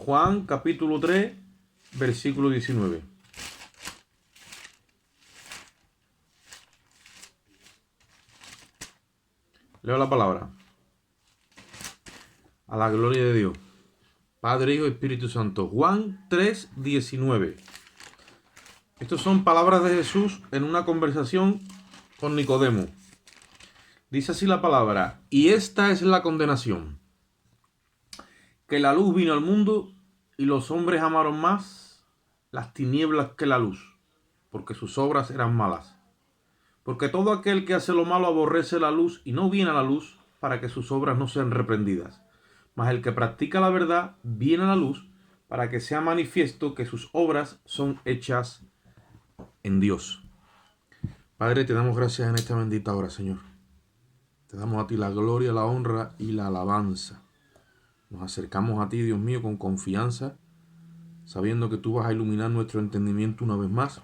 Juan capítulo 3, versículo 19. Leo la palabra. A la gloria de Dios. Padre, Hijo y Espíritu Santo. Juan 3, 19. Estas son palabras de Jesús en una conversación con Nicodemo. Dice así la palabra: y esta es la condenación, que la luz vino al mundo y los hombres amaron más las tinieblas que la luz, porque sus obras eran malas. Porque todo aquel que hace lo malo aborrece la luz y no viene a la luz para que sus obras no sean reprendidas. Mas el que practica la verdad viene a la luz para que sea manifiesto que sus obras son hechas en Dios. Padre, te damos gracias en esta bendita hora, Señor. Te damos a ti la gloria, la honra y la alabanza. Nos acercamos a ti, Dios mío, con confianza, sabiendo que tú vas a iluminar nuestro entendimiento una vez más,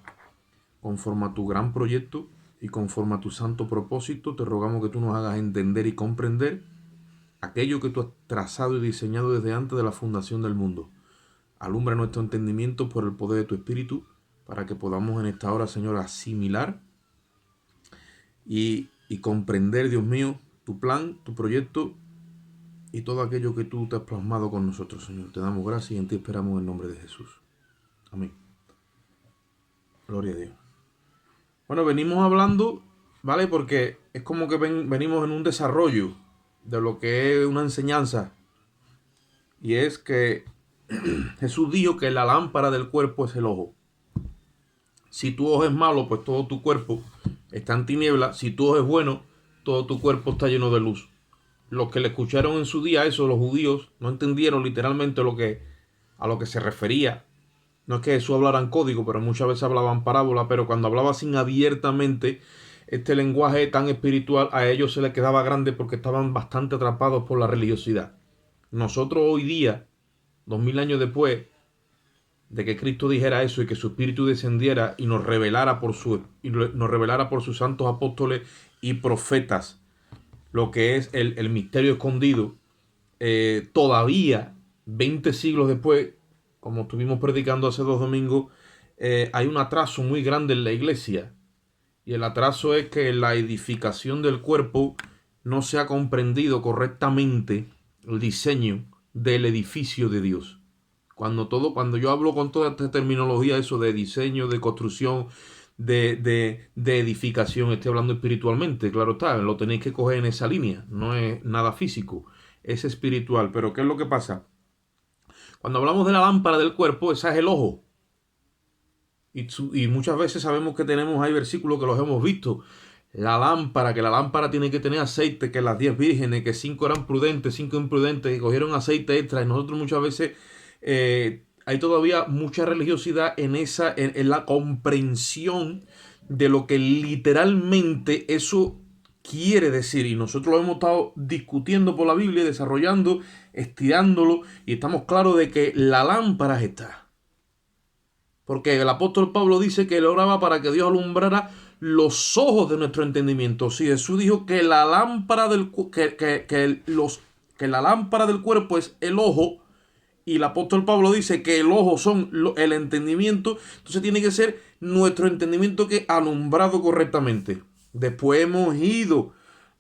conforme a tu gran proyecto y conforme a tu santo propósito. Te rogamos que tú nos hagas entender y comprender aquello que tú has trazado y diseñado desde antes de la fundación del mundo. Alumbra nuestro entendimiento por el poder de tu Espíritu, para que podamos en esta hora, Señor, asimilar y comprender, Dios mío, tu plan, tu proyecto y todo aquello que tú te has plasmado con nosotros, Señor. Te damos gracias y en ti esperamos en el nombre de Jesús. Amén. Gloria a Dios. Bueno, venimos hablando, ¿vale? Porque es como que venimos en un desarrollo de lo que es una enseñanza. Y es que Jesús dijo que la lámpara del cuerpo es el ojo. Si tu ojo es malo, pues todo tu cuerpo está en tinieblas. Si tu ojo es bueno, todo tu cuerpo está lleno de luz. Los que le escucharon en su día eso, los judíos, no entendieron literalmente a lo que se refería. No es que Jesús hablara en código, pero muchas veces hablaban parábola. Pero cuando hablaba así abiertamente, este lenguaje tan espiritual, a ellos se les quedaba grande porque estaban bastante atrapados por la religiosidad. Nosotros hoy día, 2000 años después de que Cristo dijera eso y que su espíritu descendiera y nos revelara por sus santos apóstoles y profetas lo que es el misterio escondido, todavía 20 siglos después, como estuvimos predicando hace 2 domingos, hay un atraso muy grande en la iglesia. Y el atraso es que la edificación del cuerpo no se ha comprendido correctamente el diseño del edificio de Dios. Cuando yo hablo con toda esta terminología, eso de diseño, de construcción, de edificación, estoy hablando espiritualmente, claro está, lo tenéis que coger en esa línea, no es nada físico, es espiritual. Pero ¿qué es lo que pasa? Cuando hablamos de la lámpara del cuerpo, esa es el ojo. Y muchas veces sabemos que hay versículos que los hemos visto. Que la lámpara tiene que tener aceite, que las 10 vírgenes, que 5 eran prudentes, 5 imprudentes, que cogieron aceite extra. Y nosotros muchas veces hay todavía mucha religiosidad en la comprensión de lo que literalmente eso quiere decir. Y nosotros lo hemos estado discutiendo por la Biblia, desarrollando, estirándolo, y estamos claros de que la lámpara es esta. Porque el apóstol Pablo dice que él oraba para que Dios alumbrara los ojos de nuestro entendimiento. Si Jesús dijo que la lámpara la lámpara del cuerpo es el ojo, y el apóstol Pablo dice que el ojo son el entendimiento, entonces tiene que ser nuestro entendimiento que alumbrado correctamente. Después hemos ido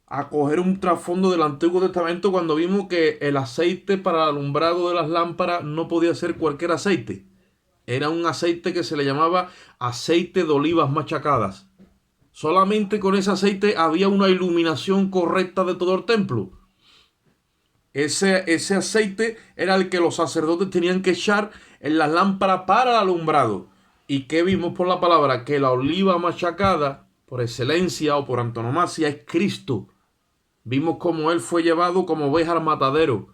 a coger un trasfondo del Antiguo Testamento cuando vimos que el aceite para el alumbrado de las lámparas no podía ser cualquier aceite. Era un aceite que se le llamaba aceite de olivas machacadas. Solamente con ese aceite había una iluminación correcta de todo el templo. Ese aceite era el que los sacerdotes tenían que echar en las lámparas para el alumbrado. ¿Y qué vimos por la palabra? Que la oliva machacada, por excelencia o por antonomasia, es Cristo. Vimos cómo Él fue llevado como oveja al matadero.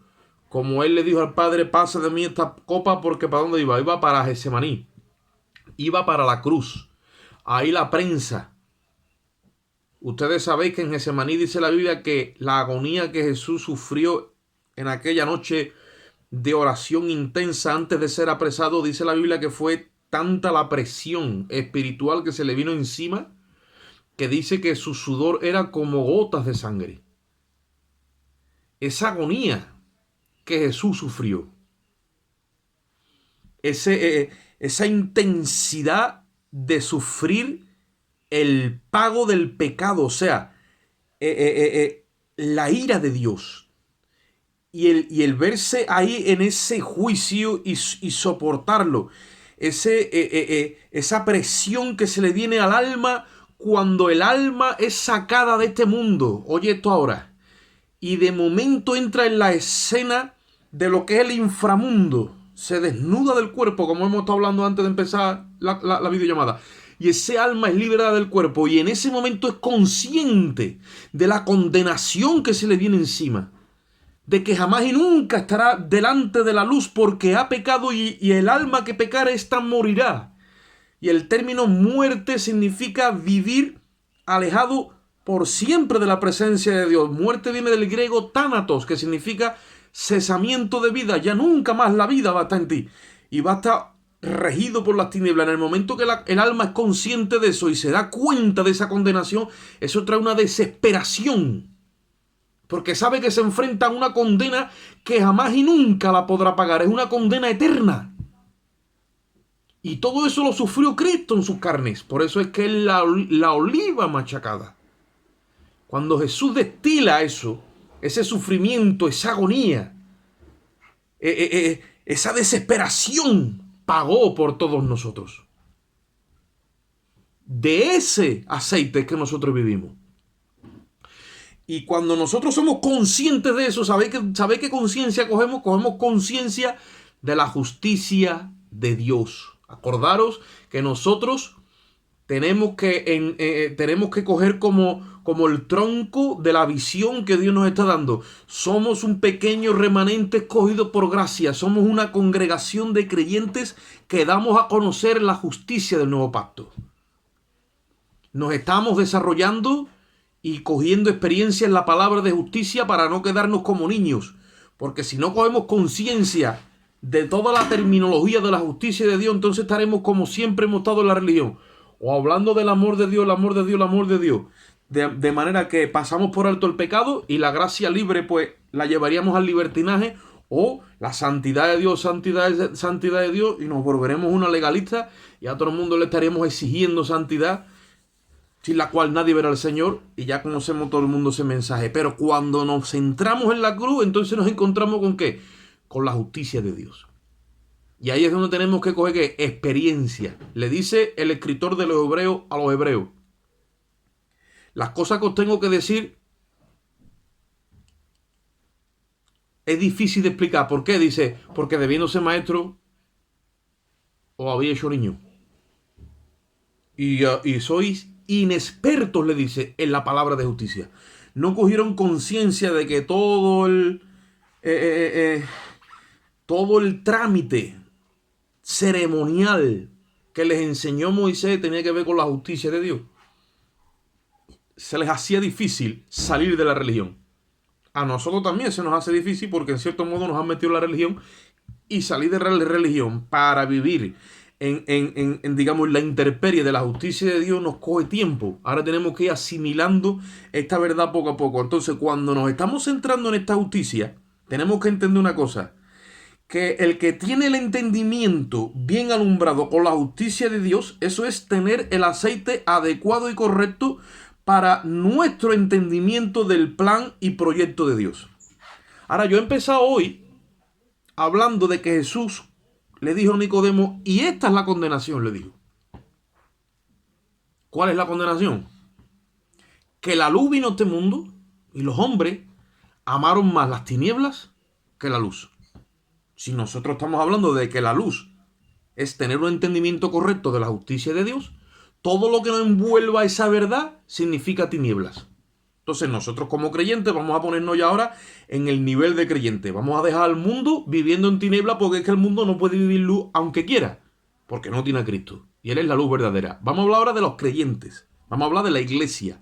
Como Él le dijo al Padre: pasa de mí esta copa, porque ¿para dónde iba? Iba para Getsemaní. Iba para la cruz. Ahí la prensa. Ustedes sabéis que en Getsemaní dice la Biblia que la agonía que Jesús sufrió en aquella noche de oración intensa antes de ser apresado, dice la Biblia que fue tanta la presión espiritual que se le vino encima, que dice que su sudor era como gotas de sangre. Esa agonía que Jesús sufrió esa intensidad de sufrir el pago del pecado, o sea, la ira de Dios. Y el verse ahí en ese juicio y soportarlo, esa presión que se le viene al alma cuando el alma es sacada de este mundo. Oye esto ahora. Y de momento entra en la escena de lo que es el inframundo. Se desnuda del cuerpo, como hemos estado hablando antes de empezar la videollamada. Y ese alma es liberada del cuerpo. Y en ese momento es consciente de la condenación que se le viene encima. De que jamás y nunca estará delante de la luz porque ha pecado y el alma que pecare esta morirá. Y el término muerte significa vivir alejado por siempre de la presencia de Dios. Muerte viene del griego thanatos, que significa cesamiento de vida. Ya nunca más la vida va a estar en ti. Y va a estar regido por las tinieblas. En el momento que el alma es consciente de eso y se da cuenta de esa condenación, eso trae una desesperación. Porque sabe que se enfrenta a una condena que jamás y nunca la podrá pagar. Es una condena eterna. Y todo eso lo sufrió Cristo en sus carnes. Por eso es que es la oliva machacada. Cuando Jesús destila eso, ese sufrimiento, esa agonía, esa desesperación, pagó por todos nosotros. De ese aceite que nosotros vivimos. Y cuando nosotros somos conscientes de eso, ¿sabéis qué conciencia cogemos? Cogemos conciencia de la justicia de Dios. Acordaros que nosotros tenemos que coger como el tronco de la visión que Dios nos está dando. Somos un pequeño remanente escogido por gracia. Somos una congregación de creyentes que damos a conocer la justicia del nuevo pacto. Nos estamos desarrollando y cogiendo experiencia en la palabra de justicia para no quedarnos como niños. Porque si no cogemos conciencia de toda la terminología de la justicia de Dios, entonces estaremos como siempre hemos estado en la religión. O hablando del amor de Dios, el amor de Dios, el amor de Dios. De manera que pasamos por alto el pecado y la gracia libre pues la llevaríamos al libertinaje. O la santidad de Dios, santidad de Dios, y nos volveremos una legalista y a todo el mundo le estaríamos exigiendo santidad, sin la cual nadie verá al Señor, y ya conocemos todo el mundo ese mensaje. Pero cuando nos centramos en la cruz, entonces nos encontramos ¿con qué? Con la justicia de Dios. Y ahí es donde tenemos que coger ¿qué? Experiencia. Le dice el escritor de los Hebreos a los hebreos: las cosas que os tengo que decir es difícil de explicar. ¿Por qué? Dice, porque debiendo ser maestro os había hecho niño. Y sois inexpertos, le dice, en la palabra de justicia. No cogieron conciencia de que todo el trámite ceremonial que les enseñó Moisés tenía que ver con la justicia de Dios. Se les hacía difícil salir de la religión. A nosotros también se nos hace difícil porque en cierto modo nos han metido en la religión, y salir de la religión para vivir digamos, la intemperie de la justicia de Dios nos coge tiempo. Ahora tenemos que ir asimilando esta verdad poco a poco. Entonces, cuando nos estamos centrando en esta justicia, tenemos que entender una cosa: que el que tiene el entendimiento bien alumbrado con la justicia de Dios, eso es tener el aceite adecuado y correcto para nuestro entendimiento del plan y proyecto de Dios. Ahora, yo he empezado hoy hablando de que Jesús le dijo a Nicodemo, y esta es la condenación, le dijo. ¿Cuál es la condenación? Que la luz vino a este mundo y los hombres amaron más las tinieblas que la luz. Si nosotros estamos hablando de que la luz es tener un entendimiento correcto de la justicia de Dios, todo lo que nos envuelva esa verdad significa tinieblas. Entonces nosotros como creyentes vamos a ponernos ya ahora en el nivel de creyente. Vamos a dejar al mundo viviendo en tinieblas, porque es que el mundo no puede vivir luz aunque quiera, porque no tiene a Cristo. Y Él es la luz verdadera. Vamos a hablar ahora de los creyentes. Vamos a hablar de la iglesia,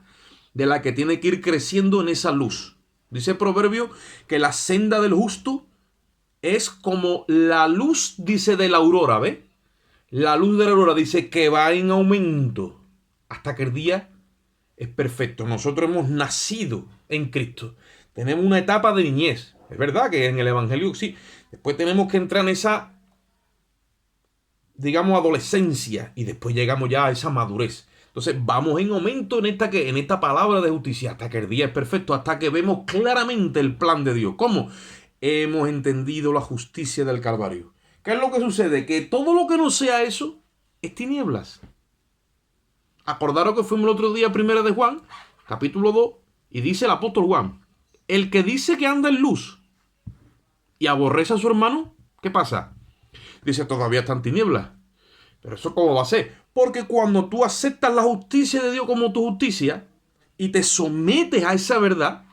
de la que tiene que ir creciendo en esa luz. Dice el proverbio que la senda del justo es como la luz, dice, de la aurora, ¿ves? La luz de la aurora dice que va en aumento hasta que el día es perfecto. Nosotros hemos nacido en Cristo. Tenemos una etapa de niñez. Es verdad que en el Evangelio sí. Después tenemos que entrar en esa digamos, adolescencia y después llegamos ya a esa madurez. Entonces vamos en aumento en esta palabra de justicia hasta que el día es perfecto, hasta que vemos claramente el plan de Dios. ¿Cómo? Hemos entendido la justicia del Calvario. ¿Qué es lo que sucede? Que todo lo que no sea eso es tinieblas. Acordaros que fuimos el otro día, primera de Juan, capítulo 2, y dice el apóstol Juan, el que dice que anda en luz y aborrece a su hermano, ¿qué pasa? Dice, todavía está en tinieblas. Pero eso ¿cómo va a ser? Porque cuando tú aceptas la justicia de Dios como tu justicia y te sometes a esa verdad,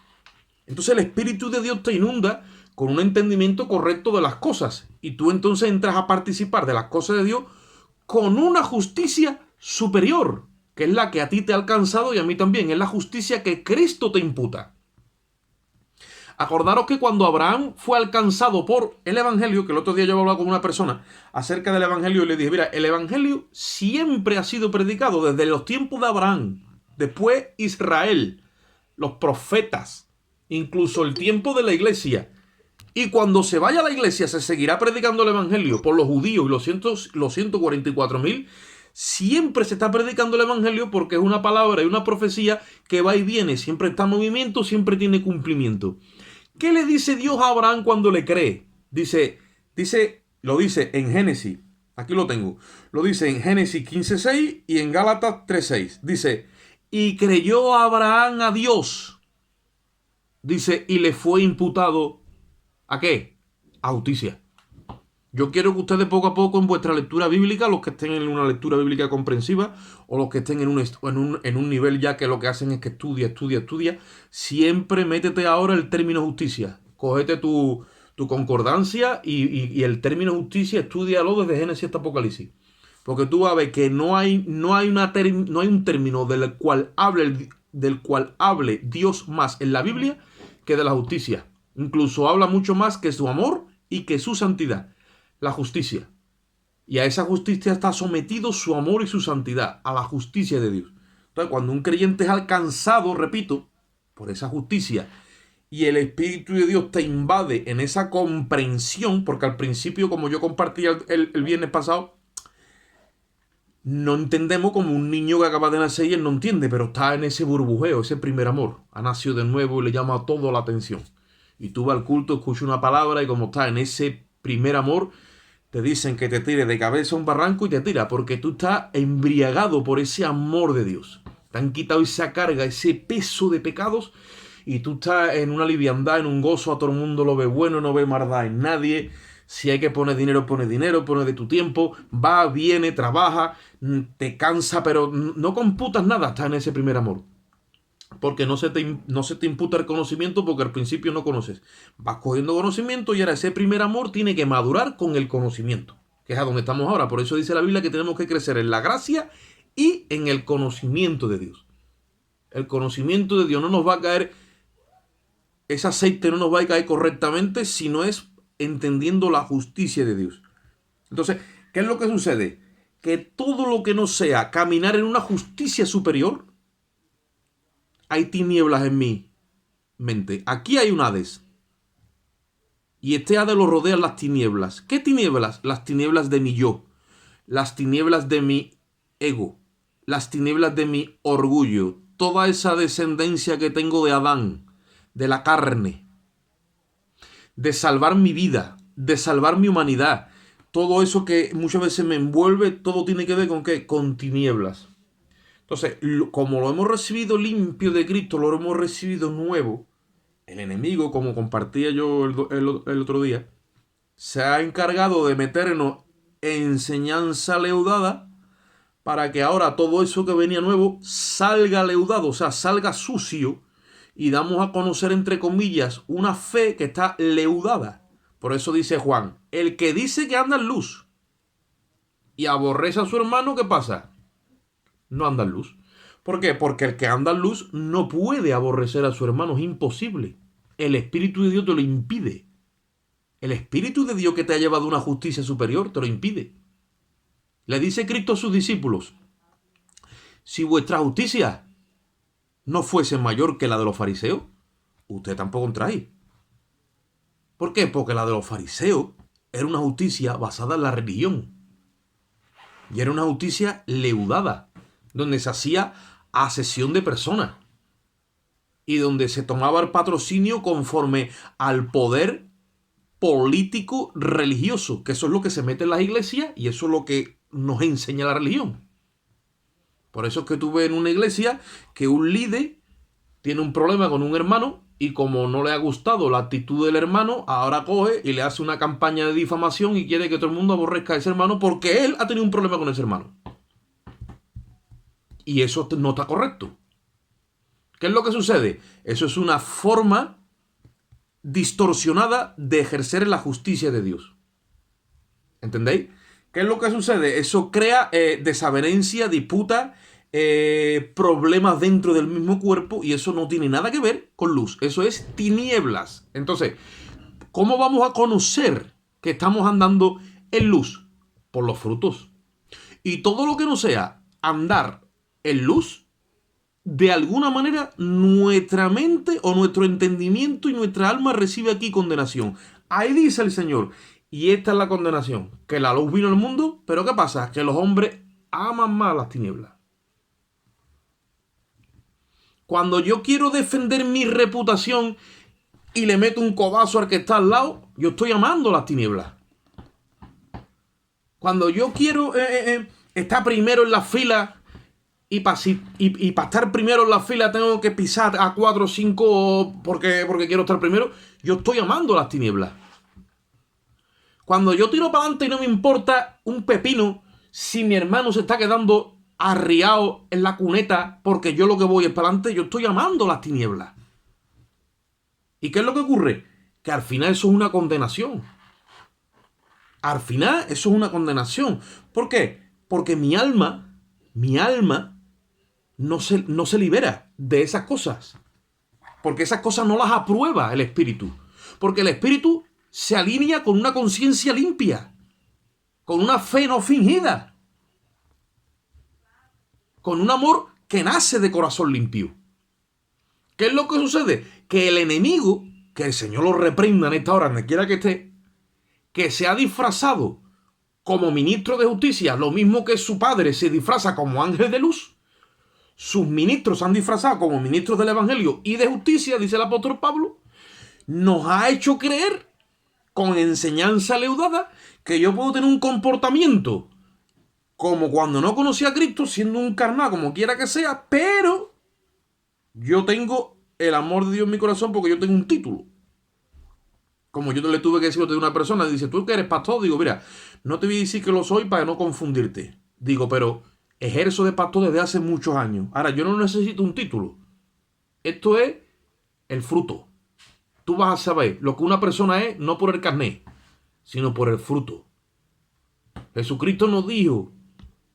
entonces el Espíritu de Dios te inunda con un entendimiento correcto de las cosas. Y tú entonces entras a participar de las cosas de Dios con una justicia superior, que es la que a ti te ha alcanzado y a mí también. Es la justicia que Cristo te imputa. Acordaros que cuando Abraham fue alcanzado por el Evangelio, que el otro día yo hablaba con una persona acerca del Evangelio y le dije, mira, el Evangelio siempre ha sido predicado desde los tiempos de Abraham, después Israel, los profetas, incluso el tiempo de la iglesia. Y cuando se vaya a la iglesia se seguirá predicando el Evangelio por los judíos y los 144.000. Siempre se está predicando el Evangelio porque es una palabra y una profecía que va y viene, siempre está en movimiento, siempre tiene cumplimiento. ¿Qué le dice Dios a Abraham cuando le cree? Lo dice en Génesis, aquí lo tengo, lo dice en Génesis 15:6 y en Gálatas 3:6. Dice, y creyó Abraham a Dios, dice, y le fue imputado, ¿a qué? A justicia. Yo quiero que ustedes poco a poco en vuestra lectura bíblica, los que estén en una lectura bíblica comprensiva o los que estén en un nivel ya que lo que hacen es que estudia, siempre métete ahora el término justicia. Cógete tu concordancia y el término justicia, estúdialo desde Génesis hasta Apocalipsis. Porque tú vas a ver que no hay un término del cual hable Dios más en la Biblia que de la justicia. Incluso habla mucho más que su amor y que su santidad. La justicia. Y a esa justicia está sometido su amor y su santidad, a la justicia de Dios. Entonces, cuando un creyente es alcanzado, repito, por esa justicia, y el Espíritu de Dios te invade en esa comprensión, porque al principio, como yo compartí el viernes pasado, no entendemos como un niño que acaba de nacer y él no entiende, pero está en ese burbujeo, ese primer amor. Ha nacido de nuevo y le llama todo la atención. Y tú vas al culto, escuchas una palabra y como está en ese primer amor, te dicen que te tires de cabeza a un barranco y te tira, porque tú estás embriagado por ese amor de Dios. Te han quitado esa carga, ese peso de pecados, y tú estás en una liviandad, en un gozo, a todo el mundo lo ve bueno, no ve maldad en nadie. Si hay que poner dinero, pones de tu tiempo, va, viene, trabaja, te cansa, pero no computas nada, estás en ese primer amor. Porque no se te imputa el conocimiento porque al principio no conoces. Vas cogiendo conocimiento y ahora ese primer amor tiene que madurar con el conocimiento, que es a donde estamos ahora. Por eso dice la Biblia que tenemos que crecer en la gracia y en el conocimiento de Dios. El conocimiento de Dios no nos va a caer, ese aceite no nos va a caer correctamente si no es entendiendo la justicia de Dios. Entonces, ¿qué es lo que sucede? Que todo lo que no sea caminar en una justicia superior, hay tinieblas en mi mente. Aquí hay un Hades. Y este Hades lo rodean las tinieblas. ¿Qué tinieblas? Las tinieblas de mi yo. Las tinieblas de mi ego. Las tinieblas de mi orgullo. Toda esa descendencia que tengo de Adán. De la carne. De salvar mi vida. De salvar mi humanidad. Todo eso que muchas veces me envuelve, todo tiene que ver con ¿qué? Con tinieblas. Entonces, como lo hemos recibido limpio de Cristo, lo hemos recibido nuevo, el enemigo, como compartía yo el otro día, se ha encargado de meternos enseñanza leudada para que ahora todo eso que venía nuevo salga leudado, o sea, salga sucio y damos a conocer, entre comillas, una fe que está leudada. Por eso dice Juan, el que dice que anda en luz y aborrece a su hermano, ¿qué pasa? No anda en luz. ¿Por qué? Porque el que anda en luz no puede aborrecer a su hermano, es imposible. El Espíritu de Dios te lo impide. El Espíritu de Dios que te ha llevado a una justicia superior te lo impide. Le dice Cristo a sus discípulos, si vuestra justicia no fuese mayor que la de los fariseos, usted tampoco entráis. ¿Por qué? Porque la de los fariseos era una justicia basada en la religión. Y era una justicia leudada, donde se hacía asesión de personas y donde se tomaba el patrocinio conforme al poder político religioso, que eso es lo que se mete en las iglesias y eso es lo que nos enseña la religión. Por eso es que tú ves en una iglesia que un líder tiene un problema con un hermano y como no le ha gustado la actitud del hermano, ahora coge y le hace una campaña de difamación y quiere que todo el mundo aborrezca a ese hermano porque él ha tenido un problema con ese hermano. Y eso no está correcto. ¿Qué es lo que sucede? Eso es una forma distorsionada de ejercer la justicia de Dios. ¿Entendéis? ¿Qué es lo que sucede? Eso crea desavenencia, disputa, problemas dentro del mismo cuerpo y eso no tiene nada que ver con luz. Eso es tinieblas. Entonces, ¿cómo vamos a conocer que estamos andando en luz? Por los frutos. Y todo lo que no sea andar en luz, de alguna manera nuestra mente o nuestro entendimiento y nuestra alma recibe aquí condenación. Ahí dice el Señor, y esta es la condenación, que la luz vino al mundo, pero ¿qué pasa? Que los hombres aman más las tinieblas. Cuando yo quiero defender mi reputación y le meto un codazo al que está al lado, yo estoy amando las tinieblas. Cuando yo quiero estar primero en la fila y para estar primero en la fila tengo que pisar a 4 o 5 porque quiero estar primero, yo estoy amando las tinieblas. Cuando yo tiro para adelante y no me importa un pepino si mi hermano se está quedando arriado en la cuneta porque yo lo que voy es para adelante, yo estoy amando las tinieblas. ¿Y qué es lo que ocurre? Que al final eso es una condenación. Al final eso es una condenación. ¿Por qué? Porque mi alma no se libera de esas cosas. Porque esas cosas no las aprueba el espíritu. Porque el espíritu se alinea con una conciencia limpia, con una fe no fingida, con un amor que nace de corazón limpio. ¿Qué es lo que sucede? Que el enemigo, que el Señor lo reprenda en esta hora, donde quiera que esté, que se ha disfrazado como ministro de justicia, lo mismo que su padre se disfraza como ángel de luz, sus ministros se han disfrazado como ministros del evangelio y de justicia, dice el apóstol Pablo, nos ha hecho creer con enseñanza leudada que yo puedo tener un comportamiento como cuando no conocía a Cristo, siendo un carnal, como quiera que sea, pero yo tengo el amor de Dios en mi corazón porque yo tengo un título. Como yo le tuve que decir a una persona, dice, ¿tú que eres pastor? Digo, mira, no te voy a decir que lo soy para no confundirte. Digo, pero ejerzo de pastor desde hace muchos años. Ahora, yo no necesito un título. Esto es el fruto. Tú vas a saber lo que una persona es, no por el carnet, sino por el fruto. Jesucristo nos dijo,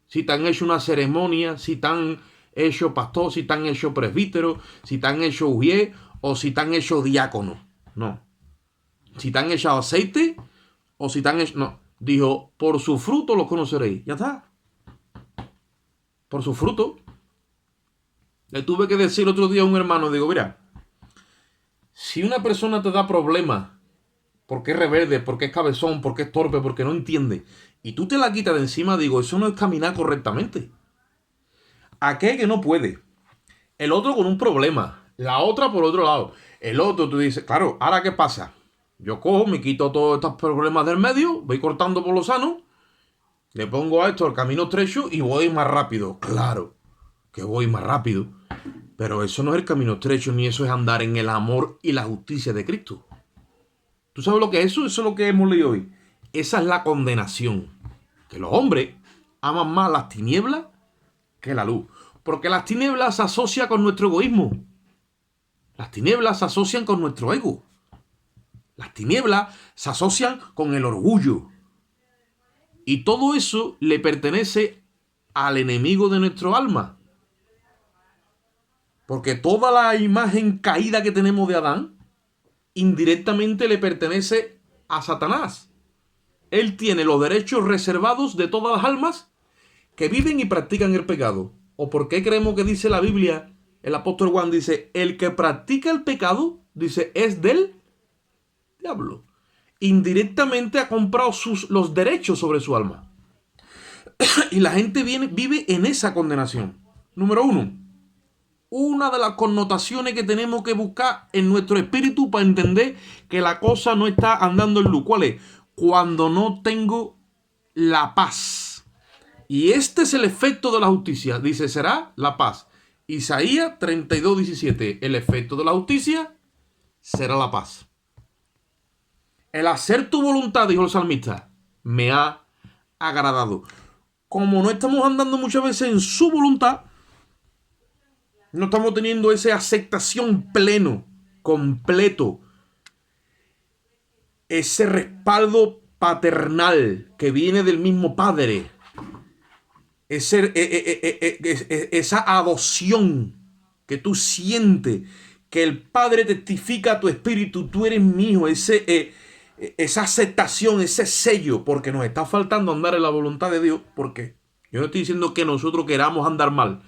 si te han hecho una ceremonia, si te han hecho pastor, si te han hecho presbítero, si te han hecho ujier o si te han hecho diácono. No. Si te han echado aceite o si te han hecho... No. Dijo, por su fruto los conoceréis. Ya está. Por su fruto. Le tuve que decir otro día a un hermano, digo, mira, si una persona te da problemas porque es rebelde, porque es cabezón, porque es torpe, porque no entiende, y tú te la quitas de encima, digo, eso no es caminar correctamente. Aquel que no puede, el otro con un problema, la otra por otro lado, el otro tú dices, claro, ¿ahora qué pasa? Yo cojo, me quito todos estos problemas del medio, voy cortando por lo sano, le pongo a esto el camino estrecho y voy más rápido. Claro que voy más rápido, pero eso no es el camino estrecho, ni eso es andar en el amor y la justicia de Cristo. ¿Tú sabes lo que es eso? Eso es lo que hemos leído hoy. Esa es la condenación. Que los hombres aman más las tinieblas que la luz. Porque las tinieblas se asocian con nuestro egoísmo. Las tinieblas se asocian con nuestro ego. Las tinieblas se asocian con el orgullo. Y todo eso le pertenece al enemigo de nuestro alma. Porque toda la imagen caída que tenemos de Adán, indirectamente le pertenece a Satanás. Él tiene los derechos reservados de todas las almas que viven y practican el pecado. ¿O por qué creemos que dice la Biblia? El apóstol Juan dice, el que practica el pecado, dice, es del diablo. Indirectamente ha comprado los derechos sobre su alma. Y la gente vive en esa condenación. Número uno, una de las connotaciones que tenemos que buscar en nuestro espíritu para entender que la cosa no está andando en luz. ¿Cuál es? Cuando no tengo la paz. Y este es el efecto de la justicia. Dice, será la paz. Isaías 32:17. El efecto de la justicia será la paz. El hacer tu voluntad, dijo el salmista, me ha agradado. Como no estamos andando muchas veces en su voluntad, no estamos teniendo esa aceptación pleno, completo, ese respaldo paternal que viene del mismo Padre, esa adopción que tú sientes, que el Padre testifica a tu espíritu, tú eres mío, esa aceptación, ese sello, porque nos está faltando andar en la voluntad de Dios, porque yo no estoy diciendo que nosotros queramos andar mal,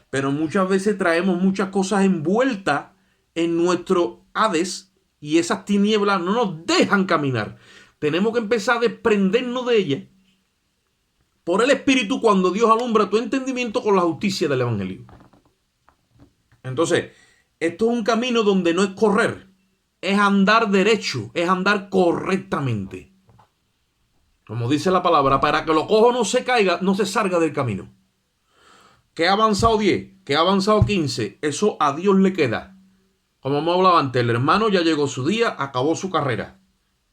pero muchas veces traemos muchas cosas envueltas en nuestro Hades y esas tinieblas no nos dejan caminar. Tenemos que empezar a desprendernos de ellas por el Espíritu cuando Dios alumbra tu entendimiento con la justicia del Evangelio. Entonces, esto es un camino donde no es correr, es andar derecho, es andar correctamente. Como dice la palabra, para que lo cojo no se caiga, no se salga del camino. Que ha avanzado 10, que ha avanzado 15, eso a Dios le queda. Como hemos hablado antes, el hermano ya llegó su día, acabó su carrera.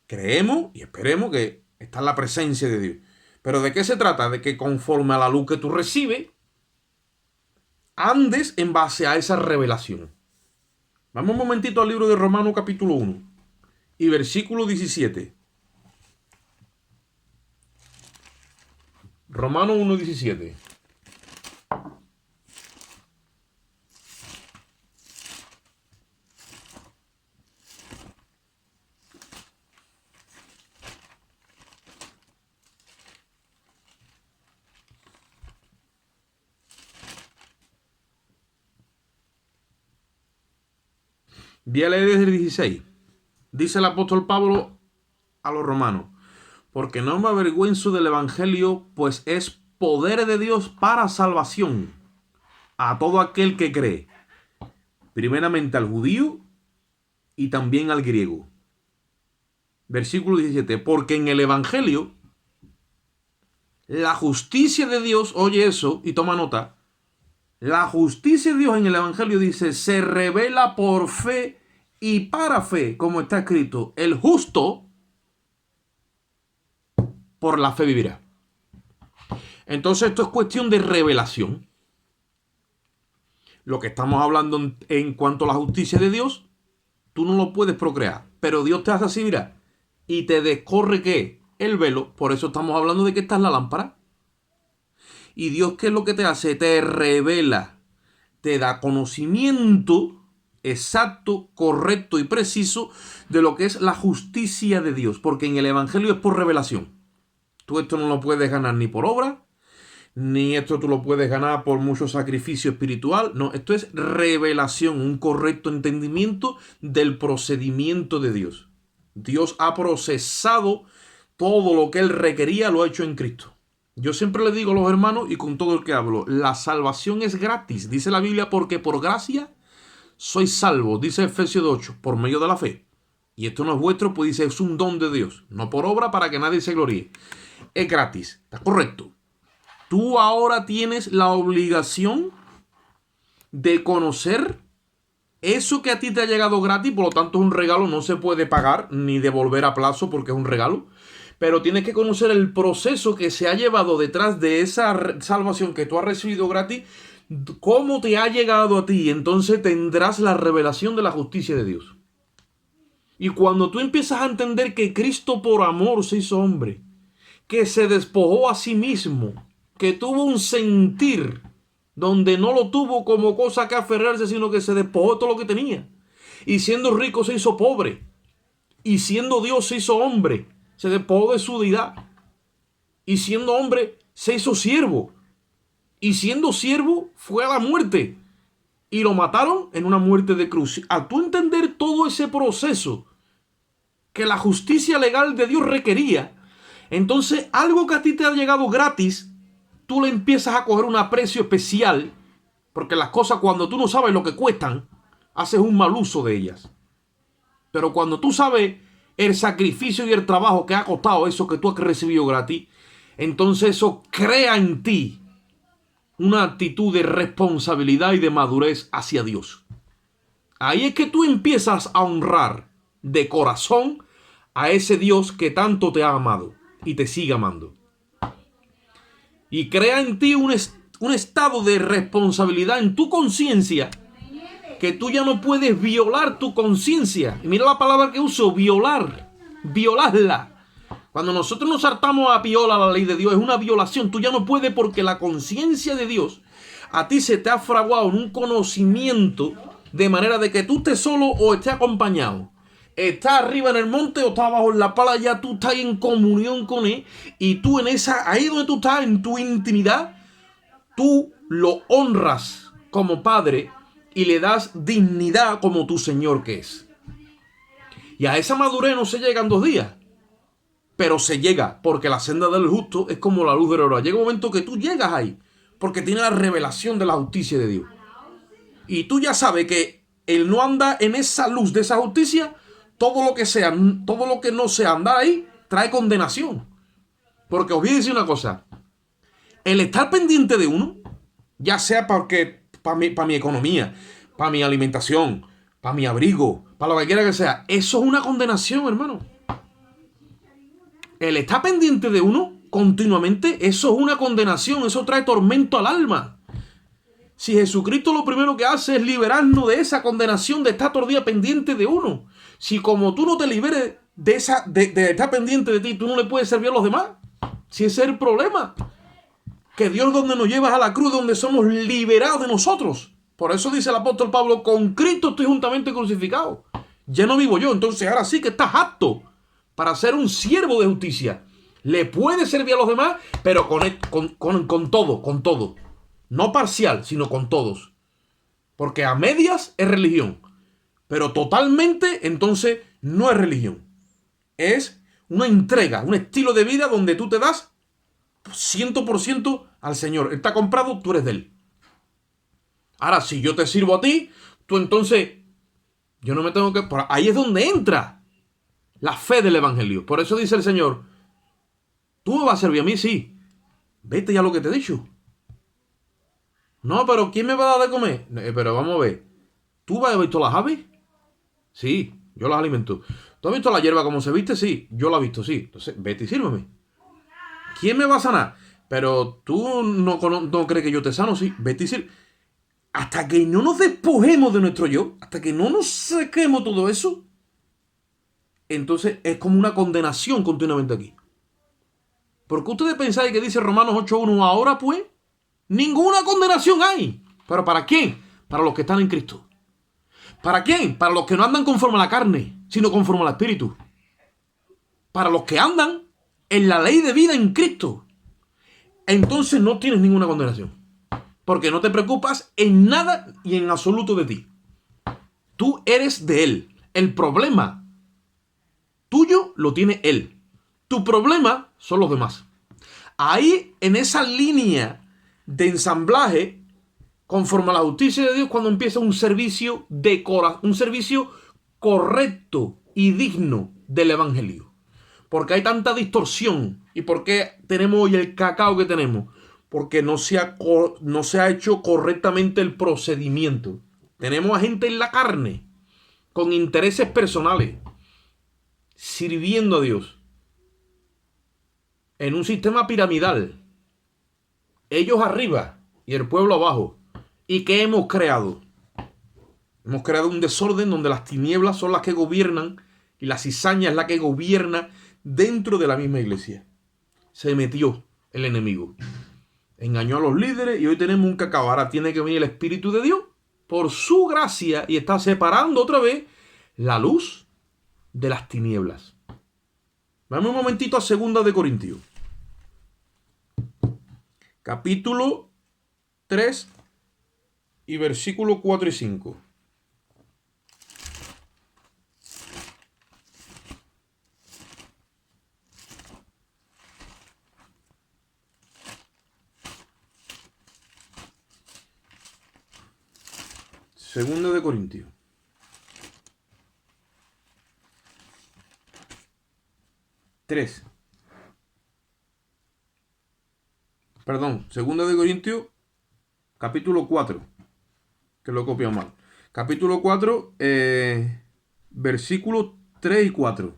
Creemos y esperemos que está en la presencia de Dios. Pero ¿de qué se trata? De que conforme a la luz que tú recibes, andes en base a esa revelación. Vamos un momentito al libro de Romanos capítulo 1 y versículo 17. Romanos 1:17. Voy a leer desde el 16. Dice el apóstol Pablo a los romanos: porque no me avergüenzo del evangelio, pues es poder de Dios para salvación a todo aquel que cree, primeramente al judío y también al griego. Versículo 17. Porque en el evangelio la justicia de Dios, oye eso y toma nota, la justicia de Dios en el evangelio dice, se revela por fe y para fe, como está escrito, el justo por la fe vivirá. Entonces esto es cuestión de revelación. Lo que estamos hablando en cuanto a la justicia de Dios, tú no lo puedes procrear, pero Dios te hace así, mira, y te descorre ¿qué? El velo. Por eso estamos hablando de que esta es la lámpara. Y Dios, ¿qué es lo que te hace? Te revela, te da conocimiento exacto, correcto y preciso de lo que es la justicia de Dios, porque en el evangelio es por revelación. Tú esto no lo puedes ganar ni por obra, ni esto tú lo puedes ganar por mucho sacrificio espiritual. No, esto es revelación, un correcto entendimiento del procedimiento de Dios. Dios ha procesado todo lo que Él requería, lo ha hecho en Cristo. Yo siempre le digo a los hermanos y con todo el que hablo, la salvación es gratis, dice la Biblia, porque por gracia sois salvos, dice Efesios 8, por medio de la fe. Y esto no es vuestro, pues dice, es un don de Dios, no por obra para que nadie se gloríe. Es gratis, está correcto. Tú ahora tienes la obligación de conocer eso que a ti te ha llegado gratis, por lo tanto es un regalo, no se puede pagar ni devolver a plazo porque es un regalo. Pero tienes que conocer el proceso que se ha llevado detrás de esa salvación que tú has recibido gratis, cómo te ha llegado a ti, y entonces tendrás la revelación de la justicia de Dios. Y cuando tú empiezas a entender que Cristo por amor se hizo hombre, que se despojó a sí mismo, que tuvo un sentir donde no lo tuvo como cosa que aferrarse, sino que se despojó de todo lo que tenía. Y siendo rico se hizo pobre. Y siendo Dios se hizo hombre. Se despojó de su deidad. Y siendo hombre se hizo siervo. Y siendo siervo fue a la muerte. Y lo mataron en una muerte de cruz. A tú entender todo ese proceso que la justicia legal de Dios requería, entonces algo que a ti te ha llegado gratis, tú le empiezas a coger un aprecio especial, porque las cosas cuando tú no sabes lo que cuestan, haces un mal uso de ellas. Pero cuando tú sabes el sacrificio y el trabajo que ha costado eso que tú has recibido gratis, entonces eso crea en ti una actitud de responsabilidad y de madurez hacia Dios. Ahí es que tú empiezas a honrar de corazón a ese Dios que tanto te ha amado y te sigue amando. Y crea en ti un estado de responsabilidad en tu conciencia, que tú ya no puedes violar tu conciencia. Y mira la palabra que uso, violar, violarla. Cuando nosotros nos saltamos a violar la ley de Dios, es una violación. Tú ya no puedes, porque la conciencia de Dios a ti se te ha fraguado en un conocimiento, de manera de que tú estés solo o estés acompañado. Estás arriba en el monte o estás abajo en la playa, tú estás en comunión con Él, y tú ahí donde tú estás, en tu intimidad, tú lo honras como Padre y le das dignidad como tu Señor que es. Y a esa madurez no se llega en 2 días, pero se llega, porque la senda del justo es como la luz de la aurora. Llega un momento que tú llegas ahí, porque tiene la revelación de la justicia de Dios. Y tú ya sabes que Él no anda en esa luz de esa justicia. Todo lo que no sea andar ahí, trae condenación. Porque os voy a decir una cosa. El estar pendiente de uno, ya sea para mi economía, para mi alimentación, para mi abrigo, para lo que quiera que sea, eso es una condenación, hermano. El estar pendiente de uno continuamente, eso es una condenación, eso trae tormento al alma. Si Jesucristo lo primero que hace es liberarnos de esa condenación de estar todo el día pendiente de uno. Si como tú no te liberes de estar pendiente de ti, tú no le puedes servir a los demás. Si ese es el problema. Que Dios donde nos lleva a la cruz, donde somos liberados de nosotros. Por eso dice el apóstol Pablo, con Cristo estoy juntamente crucificado. Ya no vivo yo, entonces ahora sí que estás apto para ser un siervo de justicia. Le puedes servir a los demás, pero con todo. No parcial, sino con todos. Porque a medias es religión. Pero totalmente, entonces, no es religión. Es una entrega, un estilo de vida donde tú te das 100% al Señor. Él está comprado, tú eres de Él. Ahora, si yo te sirvo a ti, tú entonces, yo no me tengo que... Ahí es donde entra la fe del Evangelio. Por eso dice el Señor, tú me vas a servir a mí, sí. Vete ya lo que te he dicho. No, pero ¿quién me va a dar de comer? Pero vamos a ver. ¿Tú has visto las aves? Sí, yo las alimento. ¿Tú has visto la hierba como se viste? Sí, yo la he visto, sí. Entonces, vete y sírveme. ¿Quién me va a sanar? Pero tú no crees que yo te sano, sí. Vete y sírveme. Hasta que no nos despojemos de nuestro yo, hasta que no nos saquemos todo eso, entonces es como una condenación continuamente aquí. Porque ustedes pensáis que dice Romanos 8:1, ahora pues, ninguna condenación hay. ¿Pero para quién? Para los que están en Cristo. ¿Para quién? Para los que no andan conforme a la carne, sino conforme al Espíritu. Para los que andan en la ley de vida en Cristo. Entonces no tienes ninguna condenación. Porque no te preocupas en nada y en absoluto de ti. Tú eres de Él. El problema tuyo lo tiene Él. Tu problema son los demás. Ahí, en esa línea de ensamblaje, conforme a la justicia de Dios, cuando empieza un servicio un servicio correcto y digno del Evangelio. Porque hay tanta distorsión. ¿Y por qué tenemos hoy el cacao que tenemos? Porque no se ha hecho correctamente el procedimiento. Tenemos a gente en la carne, con intereses personales, sirviendo a Dios, en un sistema piramidal. Ellos arriba y el pueblo abajo. ¿Y qué hemos creado? Hemos creado un desorden donde las tinieblas son las que gobiernan y la cizaña es la que gobierna dentro de la misma iglesia. Se metió el enemigo. Engañó a los líderes y hoy tenemos un cacao. Ahora tiene que venir el Espíritu de Dios por su gracia y está separando otra vez la luz de las tinieblas. Vamos un momentito a 2 de Corintios. Capítulo 3 y versículo 4 y 5. Segunda de Corintios. Segunda de Corintios, capítulo 4, que lo he copiado mal. Capítulo 4, versículos 3 y 4.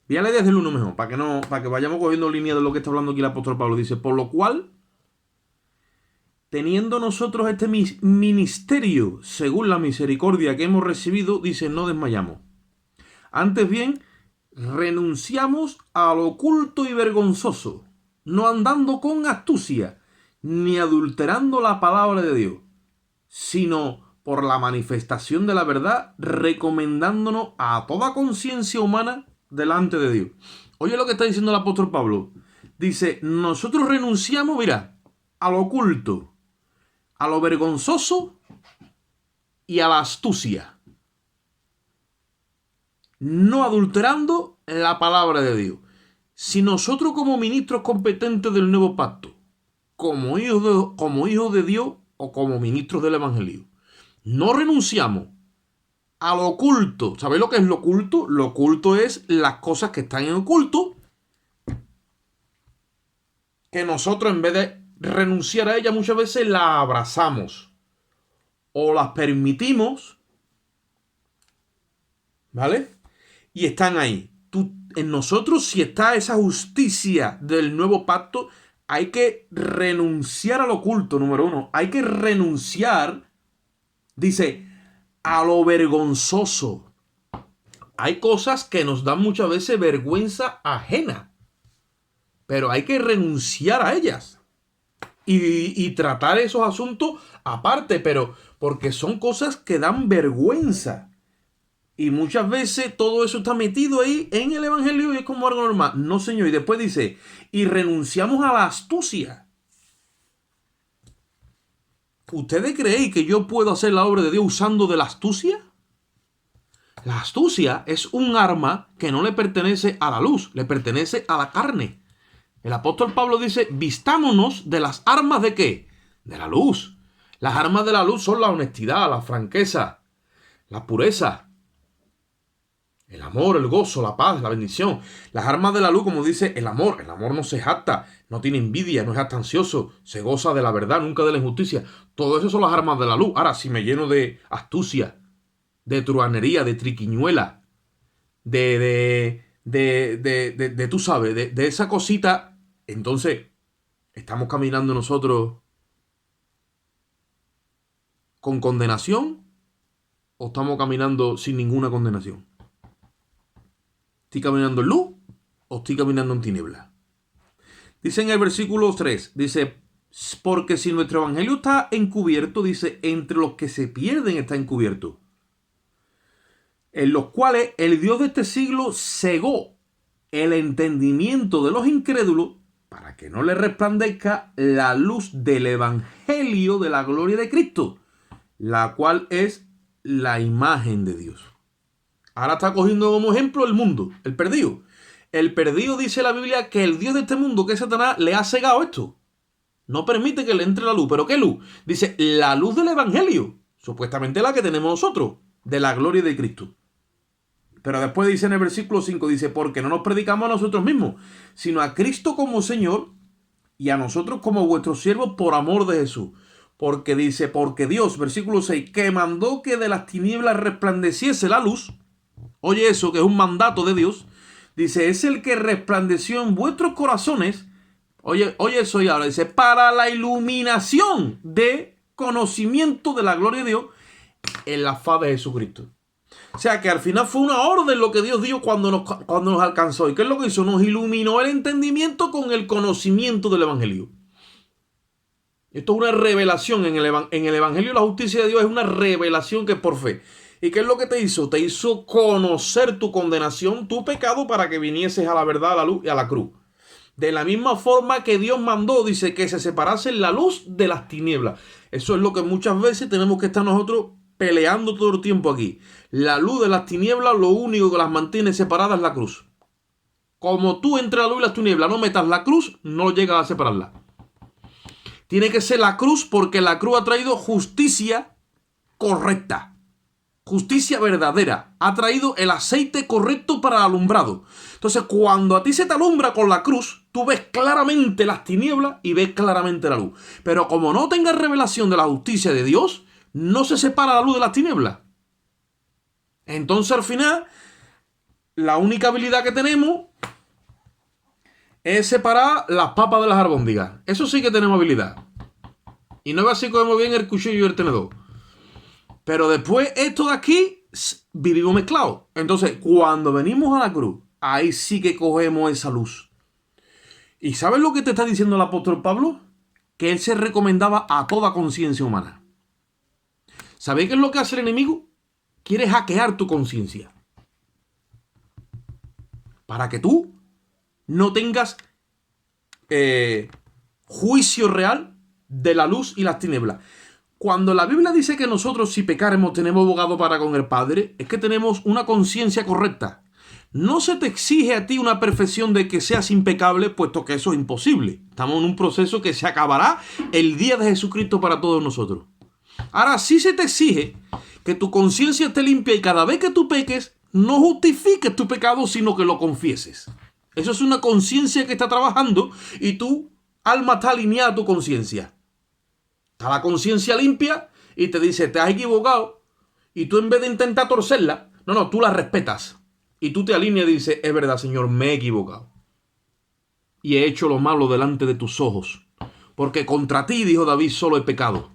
Voy a leer desde el 1 mejor, para que vayamos cogiendo línea de lo que está hablando aquí el apóstol Pablo. Dice, por lo cual, teniendo nosotros este ministerio, según la misericordia que hemos recibido, dice, no desmayamos. Antes bien, renunciamos a lo oculto y vergonzoso, no andando con astucia, ni adulterando la palabra de Dios, sino por la manifestación de la verdad, recomendándonos a toda conciencia humana delante de Dios. Oye lo que está diciendo el apóstol Pablo. Dice, nosotros renunciamos, mira, a lo oculto, a lo vergonzoso y a la astucia, no adulterando la palabra de Dios. Si nosotros como ministros competentes del nuevo pacto, como hijos de Dios o como ministros del evangelio, no renunciamos a lo oculto. ¿Sabéis lo que es lo oculto? Lo oculto es las cosas que están en oculto, que nosotros en vez de renunciar a ellas muchas veces las abrazamos o las permitimos, ¿vale? Y están ahí. En nosotros, si está esa justicia del nuevo pacto, hay que renunciar al oculto, número uno. Hay que renunciar, dice, a lo vergonzoso. Hay cosas que nos dan muchas veces vergüenza ajena, pero hay que renunciar a ellas y tratar esos asuntos aparte, pero porque son cosas que dan vergüenza. Y muchas veces todo eso está metido ahí en el evangelio y es como algo normal. No, señor. Y después dice, y renunciamos a la astucia. ¿Ustedes creen que yo puedo hacer la obra de Dios usando de la astucia? La astucia es un arma que no le pertenece a la luz, le pertenece a la carne. El apóstol Pablo dice, vistámonos de las armas ¿de qué? De la luz. Las armas de la luz son la honestidad, la franqueza, la pureza, el amor, el gozo, la paz, la bendición. Las armas de la luz, como dice el amor. El amor no se jacta, no tiene envidia, no es jactancioso, se goza de la verdad, nunca de la injusticia. Todo eso son las armas de la luz. Ahora, si me lleno de astucia, de truhanería, de triquiñuela, tú sabes, de esa cosita, entonces estamos caminando nosotros con condenación o estamos caminando sin ninguna condenación. ¿Estoy caminando en luz o estoy caminando en tiniebla? Dice en el versículo 3, dice, porque si nuestro evangelio está encubierto, dice, entre los que se pierden está encubierto, en los cuales el Dios de este siglo cegó el entendimiento de los incrédulos para que no les resplandezca la luz del evangelio de la gloria de Cristo, la cual es la imagen de Dios. Ahora está cogiendo como ejemplo el mundo, el perdido. El perdido dice la Biblia que el Dios de este mundo, que es Satanás, le ha cegado esto. No permite que le entre la luz. ¿Pero qué luz? Dice, la luz del evangelio. Supuestamente la que tenemos nosotros, de la gloria de Cristo. Pero después dice en el versículo 5, dice, porque no nos predicamos a nosotros mismos, sino a Cristo como Señor y a nosotros como vuestros siervos por amor de Jesús. Porque dice, porque Dios, versículo 6, que mandó que de las tinieblas resplandeciese la luz. Oye eso, que es un mandato de Dios. Dice, es el que resplandeció en vuestros corazones. Oye eso y ahora dice, para la iluminación de conocimiento de la gloria de Dios en la faz de Jesucristo. O sea que al final fue una orden lo que Dios dio cuando nos alcanzó. ¿Y qué es lo que hizo? Nos iluminó el entendimiento con el conocimiento del evangelio. Esto es una revelación en el evangelio. La justicia de Dios es una revelación que es por fe. ¿Y qué es lo que te hizo? Te hizo conocer tu condenación, tu pecado, para que vinieses a la verdad, a la luz y a la cruz. De la misma forma que Dios mandó, dice, que se separase la luz de las tinieblas. Eso es lo que muchas veces tenemos que estar nosotros peleando todo el tiempo aquí. La luz de las tinieblas, lo único que las mantiene separadas es la cruz. Como tú entre la luz y las tinieblas no metas la cruz, no llegas a separarla. Tiene que ser la cruz, porque la cruz ha traído justicia correcta. Justicia verdadera. Ha traído el aceite correcto para el alumbrado. Entonces, cuando a ti se te alumbra con la cruz, tú ves claramente las tinieblas y ves claramente la luz. Pero como no tengas revelación de la justicia de Dios, no se separa la luz de las tinieblas. Entonces, al final, la única habilidad que tenemos es separar las papas de las albóndigas. Eso sí que tenemos habilidad. Y no es así como bien el cuchillo y el tenedor. Pero después, esto de aquí, vivimos mezclados. Entonces, cuando venimos a la cruz, ahí sí que cogemos esa luz. ¿Y sabes lo que te está diciendo el apóstol Pablo? Que él se recomendaba a toda conciencia humana. ¿Sabéis qué es lo que hace el enemigo? Quiere hackear tu conciencia. Para que tú no tengas juicio real de la luz y las tinieblas. Cuando la Biblia dice que nosotros, si pecaremos, tenemos abogado para con el Padre, es que tenemos una conciencia correcta. No se te exige a ti una perfección de que seas impecable, puesto que eso es imposible. Estamos en un proceso que se acabará el día de Jesucristo para todos nosotros. Ahora sí se te exige que tu conciencia esté limpia y cada vez que tú peques, no justifiques tu pecado, sino que lo confieses. Eso es una conciencia que está trabajando y tu alma está alineada a tu conciencia. Está la conciencia limpia y te dice, te has equivocado. Y tú, en vez de intentar torcerla, no, tú la respetas. Y tú te alineas y dices, es verdad, Señor, me he equivocado. Y he hecho lo malo delante de tus ojos. Porque contra ti, dijo David, solo he pecado.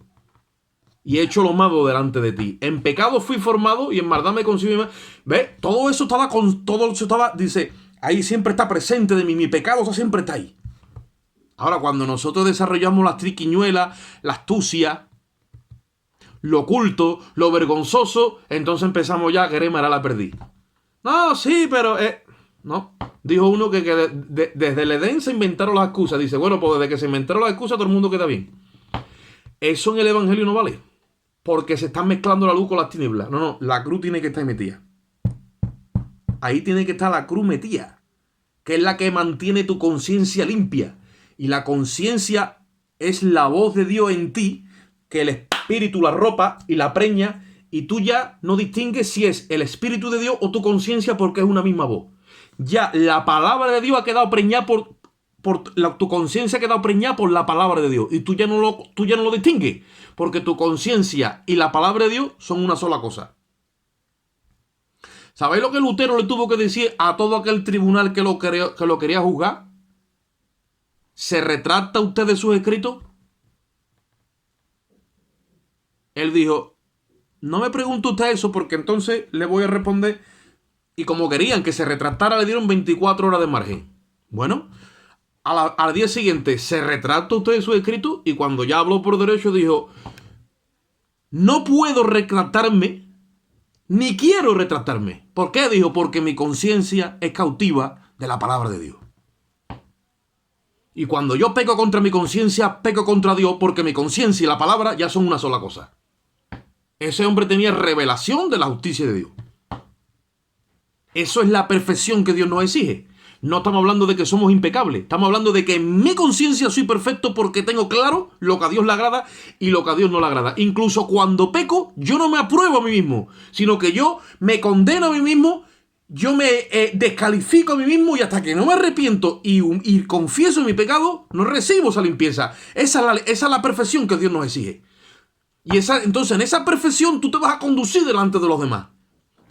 Y he hecho lo malo delante de ti. En pecado fui formado y en maldad me concibí. ¿Ves? Todo eso estaba, dice, ahí siempre está presente de mí. Mi pecado siempre está ahí. Ahora, cuando nosotros desarrollamos las triquiñuelas, la astucia, lo oculto, lo vergonzoso, entonces empezamos ya a querer marar la perdiz. No, sí, pero... no. Dijo uno que desde el Edén se inventaron las excusas. Dice, bueno, pues desde que se inventaron las excusas todo el mundo queda bien. Eso en el Evangelio no vale. Porque se están mezclando la luz con las tinieblas. No, la cruz tiene que estar metida. Ahí tiene que estar la cruz metida. Que es la que mantiene tu conciencia limpia. Y la conciencia es la voz de Dios en ti, que el Espíritu la ropa y la preña, y tú ya no distingues si es el Espíritu de Dios o tu conciencia, porque es una misma voz. Ya la palabra de Dios ha quedado preñada tu conciencia ha quedado preñada por la palabra de Dios, y tú ya no lo distingues, porque tu conciencia y la palabra de Dios son una sola cosa. ¿Sabéis lo que Lutero le tuvo que decir a todo aquel tribunal que lo quería juzgar? ¿Se retracta usted de sus escritos? Él dijo, no me pregunte usted eso, porque entonces le voy a responder. Y como querían que se retractara, le dieron 24 horas de margen. Bueno, al día siguiente, ¿se retracta usted de sus escritos? Y cuando ya habló por derecho, dijo, no puedo retractarme, ni quiero retractarme. ¿Por qué? Dijo, porque mi conciencia es cautiva de la palabra de Dios. Y cuando yo peco contra mi conciencia, peco contra Dios, porque mi conciencia y la palabra ya son una sola cosa. Ese hombre tenía revelación de la justicia de Dios. Eso es la perfección que Dios nos exige. No estamos hablando de que somos impecables. Estamos hablando de que en mi conciencia soy perfecto porque tengo claro lo que a Dios le agrada y lo que a Dios no le agrada. Incluso cuando peco, yo no me apruebo a mí mismo, sino que yo me condeno a mí mismo. Yo me descalifico a mí mismo, y hasta que no me arrepiento y confieso mi pecado, no recibo esa limpieza. Esa es la perfección que Dios nos exige. Y entonces en esa perfección tú te vas a conducir delante de los demás.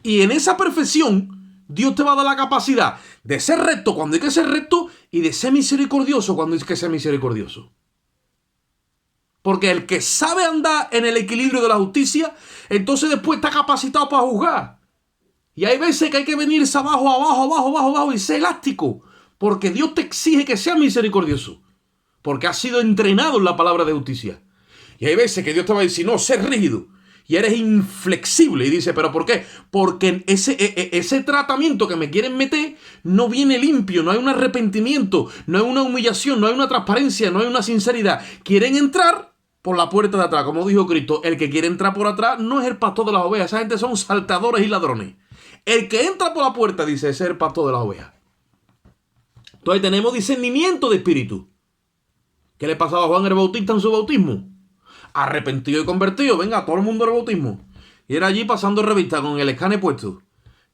Y en esa perfección Dios te va a dar la capacidad de ser recto cuando hay que ser recto y de ser misericordioso cuando hay que ser misericordioso. Porque el que sabe andar en el equilibrio de la justicia, entonces después está capacitado para juzgar. Y hay veces que hay que venirse abajo y ser elástico. Porque Dios te exige que seas misericordioso. Porque has sido entrenado en la palabra de justicia. Y hay veces que Dios te va a decir, no, sé rígido. Y eres inflexible. Y dice, ¿pero por qué? Porque ese tratamiento que me quieren meter no viene limpio. No hay un arrepentimiento. No hay una humillación. No hay una transparencia. No hay una sinceridad. Quieren entrar por la puerta de atrás. Como dijo Cristo, el que quiere entrar por atrás no es el pastor de las ovejas. Esa gente son saltadores y ladrones. El que entra por la puerta, dice, es el pastor de las ovejas. Entonces tenemos discernimiento de espíritu. ¿Qué le pasaba a Juan el Bautista en su bautismo? Arrepentido y convertido, venga, todo el mundo al bautismo. Y era allí pasando revista con el escane puesto.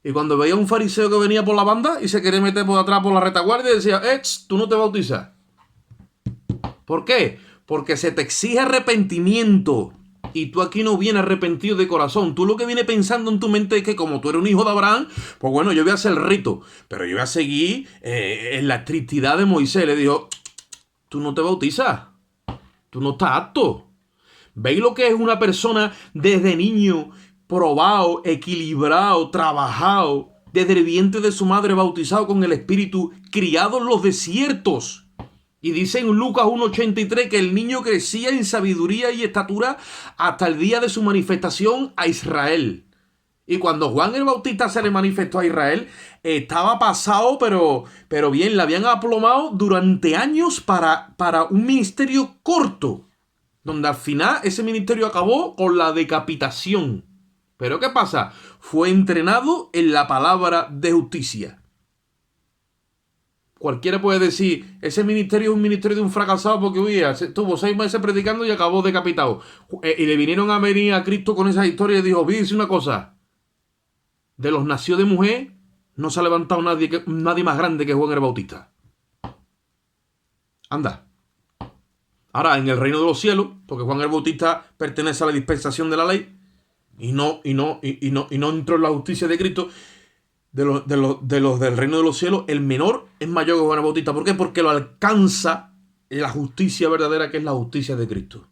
Y cuando veía a un fariseo que venía por la banda y se quería meter por atrás por la retaguardia, decía, tú no te bautizas. ¿Por qué? Porque se te exige arrepentimiento. Y tú aquí no vienes arrepentido de corazón. Tú lo que vienes pensando en tu mente es que como tú eres un hijo de Abraham, pues bueno, yo voy a hacer el rito. Pero yo voy a seguir en la estrictidad de Moisés. Le dijo, tú no te bautizas. Tú no estás apto. ¿Veis lo que es una persona desde niño, probado, equilibrado, trabajado, desde el vientre de su madre, bautizado con el Espíritu, criado en los desiertos? Y dice en Lucas 1:83 que el niño crecía en sabiduría y estatura hasta el día de su manifestación a Israel. Y cuando Juan el Bautista se le manifestó a Israel, estaba pasado, pero bien, le habían aplomado durante años para un ministerio corto, donde al final ese ministerio acabó con la decapitación. Pero ¿qué pasa? Fue entrenado en la palabra de justicia. Cualquiera puede decir, ese ministerio es un ministerio de un fracasado porque estuvo 6 meses predicando y acabó decapitado. Y le vinieron a venir a Cristo con esa historia y dijo, dice una cosa, de los nacidos de mujer no se ha levantado nadie más grande que Juan el Bautista. Anda. Ahora, en el reino de los cielos, porque Juan el Bautista pertenece a la dispensación de la ley y no entró en la justicia de Cristo, de los del reino de los cielos, el menor es mayor que Juan el Bautista. ¿Por qué? Porque lo alcanza la justicia verdadera, que es la justicia de Cristo.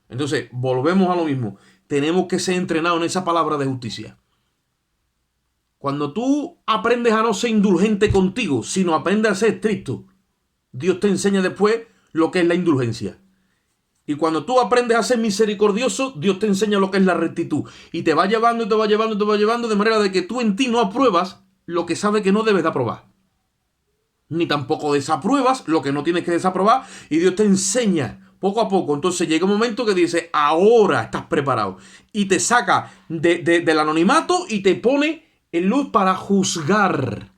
Entonces, volvemos a lo mismo. Tenemos que ser entrenados en esa palabra de justicia. Cuando tú aprendes a no ser indulgente contigo, sino aprendes a ser estricto, Dios te enseña después lo que es la indulgencia. Y cuando tú aprendes a ser misericordioso, Dios te enseña lo que es la rectitud. Y te va llevando, y te va llevando, y te va llevando, de manera de que tú en ti no apruebas lo que sabes que no debes de aprobar. Ni tampoco desapruebas lo que no tienes que desaprobar. Y Dios te enseña poco a poco. Entonces llega un momento que dice, ahora estás preparado. Y te saca del anonimato y te pone en luz para juzgar.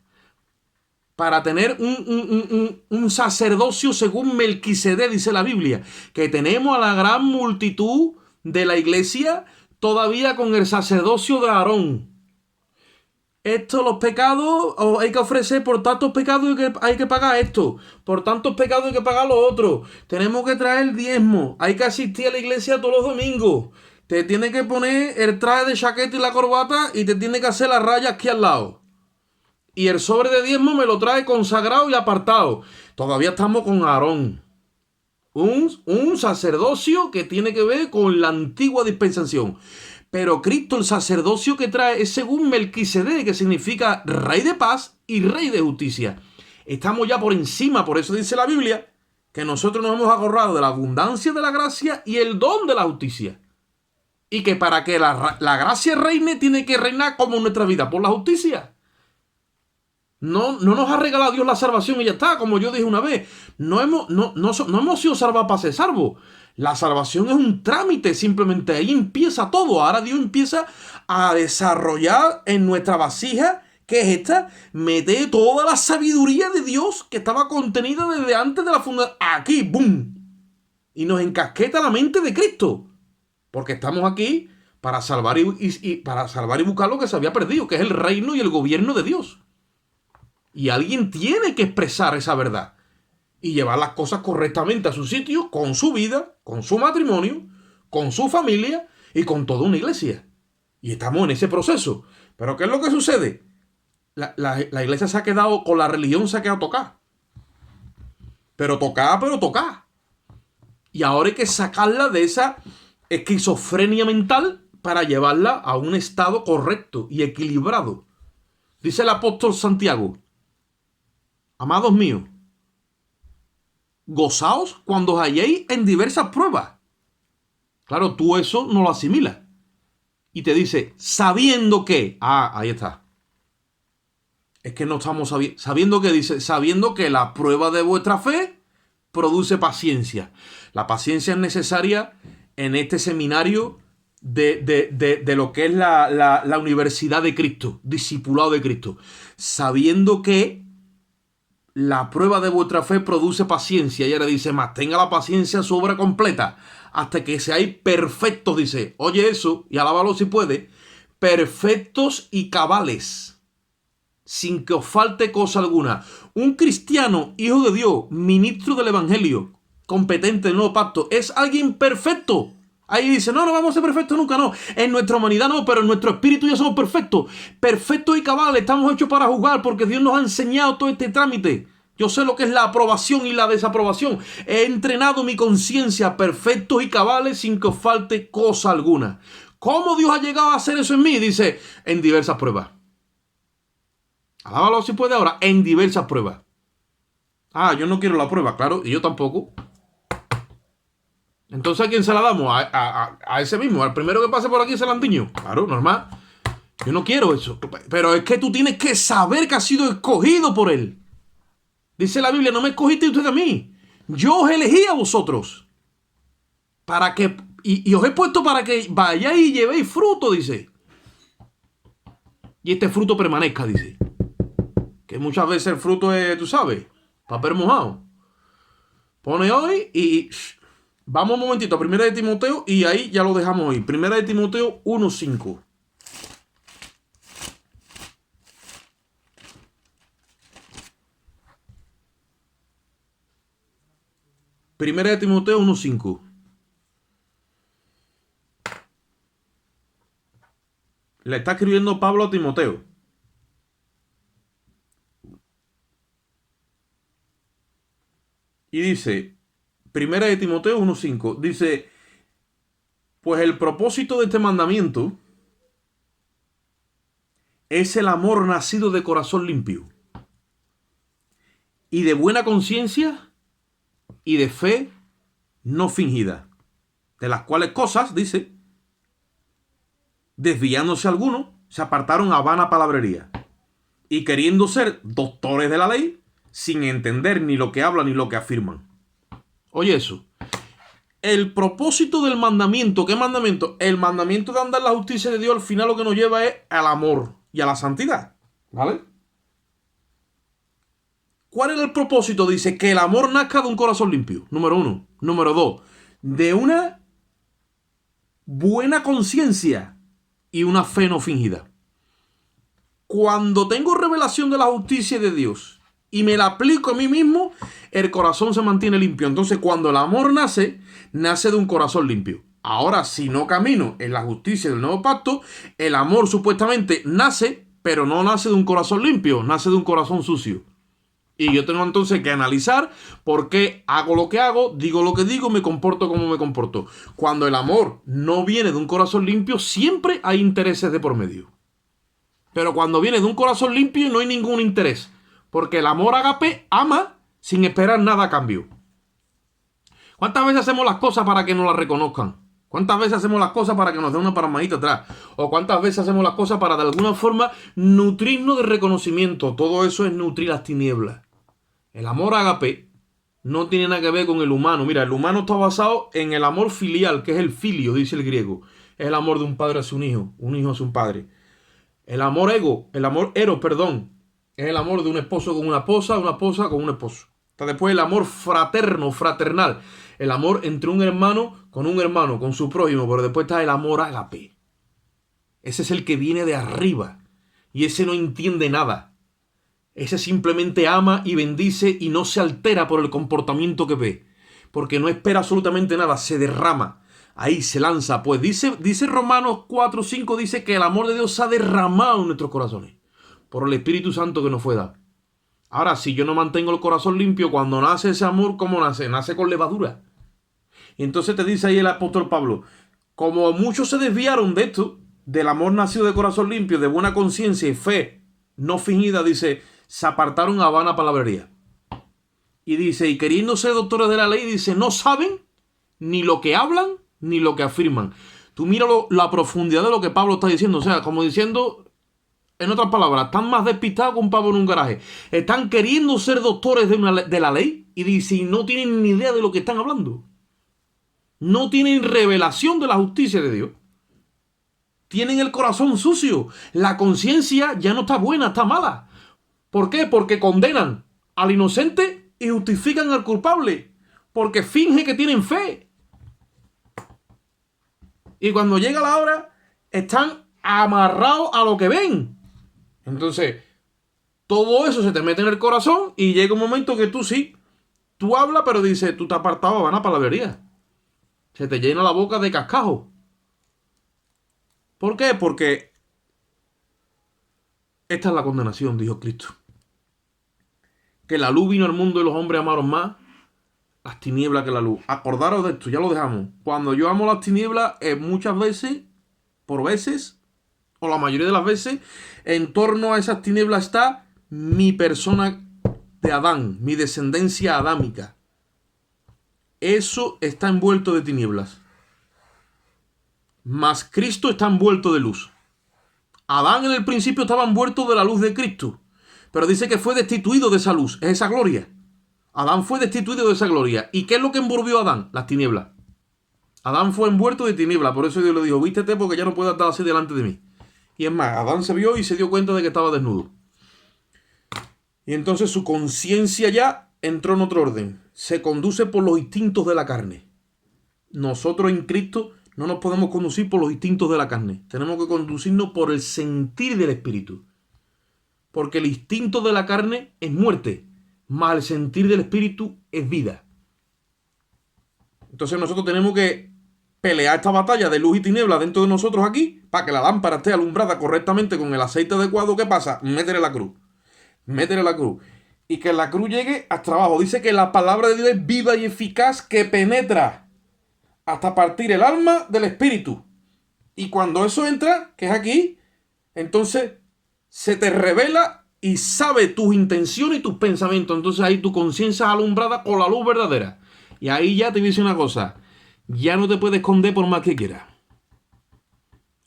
Para tener un sacerdocio según Melquisedec, dice la Biblia, que tenemos a la gran multitud de la iglesia todavía con el sacerdocio de Aarón. Los pecados hay que ofrecer, por tantos pecados hay que pagar esto, por tantos pecados hay que pagar lo otro, tenemos que traer el diezmo, hay que asistir a la iglesia todos los domingos, te tiene que poner el traje de chaqueta y la corbata y te tiene que hacer las rayas aquí al lado. Y el sobre de diezmo me lo trae consagrado y apartado. Todavía estamos con Aarón. Un sacerdocio que tiene que ver con la antigua dispensación. Pero Cristo, el sacerdocio que trae, es según Melquisedec, que significa rey de paz y rey de justicia. Estamos ya por encima, por eso dice la Biblia, que nosotros nos hemos agarrado de la abundancia de la gracia y el don de la justicia. Y que para que la gracia reine, tiene que reinar como en nuestra vida, por la justicia. No nos ha regalado Dios la salvación y ya está, como yo dije una vez. No hemos sido salvados para ser salvos. La salvación es un trámite, simplemente ahí empieza todo. Ahora Dios empieza a desarrollar en nuestra vasija, que es esta, mete toda la sabiduría de Dios que estaba contenida desde antes de la fundación. Aquí, ¡boom! Y nos encasqueta la mente de Cristo. Porque estamos aquí para salvar para salvar y buscar lo que se había perdido, que es el reino y el gobierno de Dios. Y alguien tiene que expresar esa verdad y llevar las cosas correctamente a su sitio, con su vida, con su matrimonio, con su familia y con toda una iglesia. Y estamos en ese proceso. Pero ¿qué es lo que sucede? La iglesia se ha quedado, con la religión se ha quedado tocada. Pero tocada. Y ahora hay que sacarla de esa esquizofrenia mental para llevarla a un estado correcto y equilibrado. Dice el apóstol Santiago, amados míos, gozaos cuando os halléis en diversas pruebas. Claro, tú eso no lo asimilas. Y te dice, sabiendo que... ahí está. Es que no estamos sabiendo que dice, sabiendo que la prueba de vuestra fe produce paciencia. La paciencia es necesaria en este seminario de lo que es la Universidad de Cristo, discipulado de Cristo. Sabiendo que la prueba de vuestra fe produce paciencia. Y ahora dice, más tenga la paciencia su obra completa, hasta que seáis perfectos, dice. Oye eso, y alábalo si puede. Perfectos y cabales, sin que os falte cosa alguna. Un cristiano, hijo de Dios, ministro del evangelio, competente del nuevo pacto, es alguien perfecto. Ahí dice, no vamos a ser perfectos nunca, no. En nuestra humanidad no, pero en nuestro espíritu ya somos perfectos. Perfectos y cabales, estamos hechos para juzgar, porque Dios nos ha enseñado todo este trámite. Yo sé lo que es la aprobación y la desaprobación. He entrenado mi conciencia, perfectos y cabales, sin que os falte cosa alguna. ¿Cómo Dios ha llegado a hacer eso en mí? Dice, en diversas pruebas. Alábalo si puede ahora, en diversas pruebas. Yo no quiero la prueba, claro, y yo tampoco. Entonces, ¿a quién se la damos? A ese mismo, al primero que pase por aquí se la antiño. Claro, normal. Yo no quiero eso. Pero es que tú tienes que saber que has sido escogido por Él. Dice la Biblia, no me escogiste usted a mí. Yo os elegí a vosotros. Para que... Y os he puesto para que vayáis y llevéis fruto, dice. Y este fruto permanezca, dice. Que muchas veces el fruto es, tú sabes, papel mojado. Pone hoy y... Vamos un momentito a 1 de Timoteo y ahí ya lo dejamos hoy. 1 de Timoteo 1:5. Primera de Timoteo 1:5. Le está escribiendo Pablo a Timoteo. Y dice, Primera de Timoteo 1:5, dice, pues el propósito de este mandamiento es el amor nacido de corazón limpio y de buena conciencia y de fe no fingida, de las cuales cosas, dice, desviándose algunos, se apartaron a vana palabrería y queriendo ser doctores de la ley, sin entender ni lo que hablan ni lo que afirman. Oye eso. El propósito del mandamiento, ¿qué mandamiento? El mandamiento de andar en la justicia de Dios al final lo que nos lleva es al amor y a la santidad. ¿Vale? ¿Cuál era el propósito? Dice que el amor nazca de un corazón limpio. Número 1. Número 2. De una buena conciencia y una fe no fingida. Cuando tengo revelación de la justicia de Dios y me la aplico a mí mismo, el corazón se mantiene limpio. Entonces, cuando el amor nace, nace de un corazón limpio. Ahora, si no camino en la justicia del nuevo pacto, el amor supuestamente nace, pero no nace de un corazón limpio, nace de un corazón sucio. Y yo tengo entonces que analizar por qué hago lo que hago, digo lo que digo, me comporto como me comporto. Cuando el amor no viene de un corazón limpio, siempre hay intereses de por medio. Pero cuando viene de un corazón limpio, no hay ningún interés. Porque el amor ágape ama sin esperar nada a cambio. ¿Cuántas veces hacemos las cosas para que nos las reconozcan? ¿Cuántas veces hacemos las cosas para que nos den una palmadita atrás? ¿O cuántas veces hacemos las cosas para de alguna forma nutrirnos de reconocimiento? Todo eso es nutrir las tinieblas. El amor ágape no tiene nada que ver con el humano. Mira, el humano está basado en el amor filial, que es el filio, dice el griego. Es el amor de un padre hacia un hijo hacia un padre. El amor eros, es el amor de un esposo con una esposa con un esposo. Está después el amor fraterno, fraternal. El amor entre un hermano, con su prójimo. Pero después está el amor ágape. Ese es el que viene de arriba. Y ese no entiende nada. Ese simplemente ama y bendice y no se altera por el comportamiento que ve. Porque no espera absolutamente nada, se derrama. Ahí se lanza. Pues dice Romanos 4:5, dice que el amor de Dios se ha derramado en nuestros corazones. Por el Espíritu Santo que nos fue dado. Ahora, si yo no mantengo el corazón limpio, cuando nace ese amor, ¿cómo nace? Nace con levadura. Y entonces te dice ahí el apóstol Pablo, como muchos se desviaron de esto, del amor nacido de corazón limpio, de buena conciencia y fe no fingida, dice, se apartaron a vana palabrería. Y dice, y queriendo ser doctores de la ley, dice, no saben ni lo que hablan ni lo que afirman. Tú mira la profundidad de lo que Pablo está diciendo. O sea, como diciendo... En otras palabras, están más despistados que un pavo en un garaje. Están queriendo ser doctores de la ley y dicen, no tienen ni idea de lo que están hablando. No tienen revelación de la justicia de Dios. Tienen el corazón sucio. La conciencia ya no está buena, está mala. ¿Por qué? Porque condenan. al inocente y justifican al culpable, porque finge que tienen fe. Y cuando llega la hora, están amarrados a lo que ven. Entonces, todo eso se te mete en el corazón y llega un momento que tú hablas, pero dices, tú te has apartado a una palabrería. Se te llena la boca de cascajo. ¿Por qué? Porque esta es la condenación, dijo Cristo. Que la luz vino al mundo y los hombres amaron más las tinieblas que la luz. Acordaros de esto, ya lo dejamos. Cuando yo amo las tinieblas, muchas veces, o la mayoría de las veces, en torno a esas tinieblas está mi persona de Adán, mi descendencia adámica. Eso está envuelto de tinieblas. Mas Cristo está envuelto de luz. Adán en el principio estaba envuelto de la luz de Cristo, pero dice que fue destituido de esa luz, es esa gloria. Adán fue destituido de esa gloria. ¿Y qué es lo que envolvió a Adán? Las tinieblas. Adán fue envuelto de tinieblas, por eso Dios le dijo, vístete porque ya no puedes estar así delante de mí. Y es más, Adán se vio y se dio cuenta de que estaba desnudo. Y entonces su conciencia ya entró en otro orden. Se conduce por los instintos de la carne. Nosotros en Cristo no nos podemos conducir por los instintos de la carne. Tenemos que conducirnos por el sentir del Espíritu. Porque el instinto de la carne es muerte, mas el sentir del Espíritu es vida. Entonces nosotros tenemos que pelear esta batalla de luz y tiniebla dentro de nosotros aquí, para que la lámpara esté alumbrada correctamente con el aceite adecuado. ¿Qué pasa? Métele la cruz. Métele la cruz. Y que la cruz llegue hasta abajo. Dice que la palabra de Dios es viva y eficaz, que penetra hasta partir el alma del espíritu. Y cuando eso entra, que es aquí, entonces se te revela y sabe tus intenciones y tus pensamientos. Entonces ahí tu conciencia es alumbrada con la luz verdadera. Y ahí ya te dice una cosa, ya no te puedes esconder por más que quieras.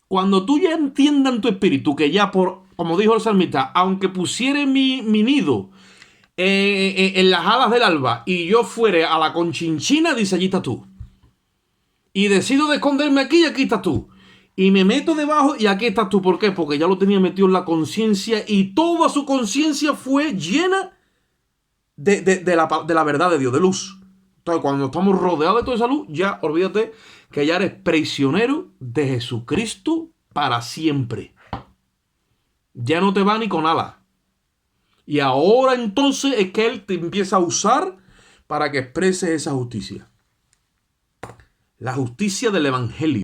Cuando tú ya entiendas en tu espíritu que ya como dijo el salmista, aunque pusiere mi nido en las alas del alba y yo fuere a la conchinchina, dice, allí estás tú. Y decido de esconderme aquí y aquí estás tú. Y me meto debajo y aquí estás tú. ¿Por qué? Porque ya lo tenía metido en la conciencia y toda su conciencia fue llena de la verdad de Dios, de luz. Entonces, cuando estamos rodeados de toda esa luz, ya olvídate que ya eres prisionero de Jesucristo para siempre. Ya no te va ni con alas. Y ahora entonces es que Él te empieza a usar para que expreses esa justicia. La justicia del Evangelio.